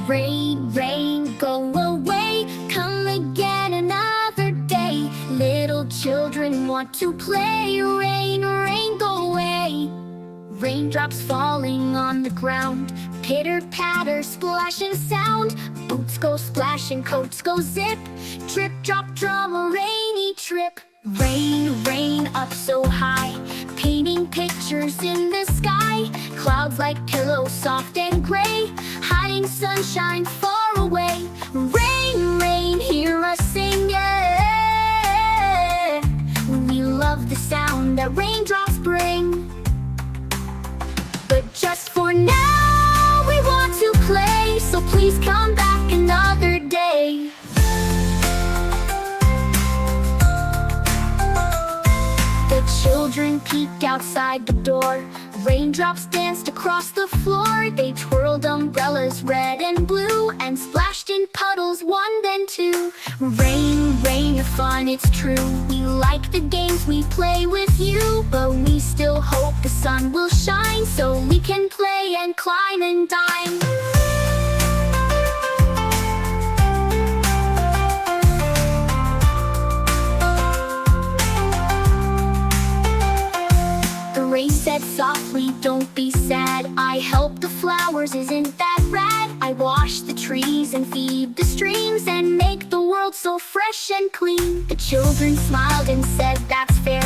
Rain, rain, go away, come again another day. Little children want to play. Rain, rain, go away. Raindrops falling on the ground, pitter patter, splash and sound. Boots go splash and coats go zip, drip drop drum a rainy trip. Rain, rain up so high, painting pictures in the sky. Clouds like pillows soft and gray, hiding sunshine far away. Rain, rain, hear us sing, yeah. We love the sound that raindrops bring. But just for now, we want to play, so please come back another day. The children peeked outside the door. Raindrops danced across the floor. They twirled umbrellas red and blue, and splashed in puddles one then two. Rain, rain, your fun, it's true. We like the games we play with you, but we still hope the sun will shine, so we can play and climb and dine. Rain said softly, don't be sad. I help the flowers, isn't that rad? I wash the trees and feed the streams, and make the world so fresh and clean. The children smiled and said, that's fair.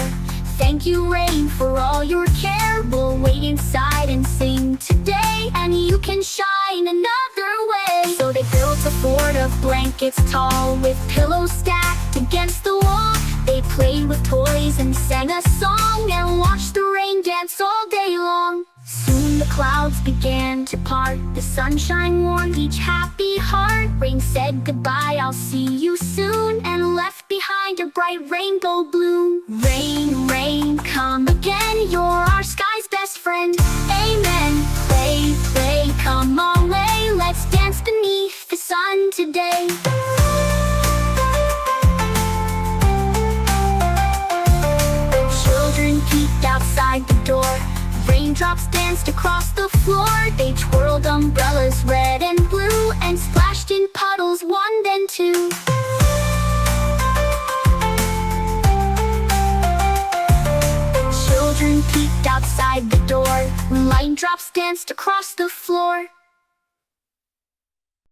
Thank you, rain, for all your care. We'll wait inside and sing today, and you can shine another way. So they built a fort of blankets tall, with pillows stacked against the wall. They played with toys and sang a song, and watched the rain dance all day long. Soon the clouds began to part, the sunshine warmed each happy heart. Rain said goodbye, I'll see you soon, and left behind a bright rainbow bloom. Rain, rain, come again, you're our sky's best friend. Amen. Play, play, come on, lay, let's dance beneath the sun today. Peeked outside the door. Raindrops danced across the floor. They twirled umbrellas red and blue, and splashed in puddles one then two. Children peeked outside the door. Raindrops danced across the floor.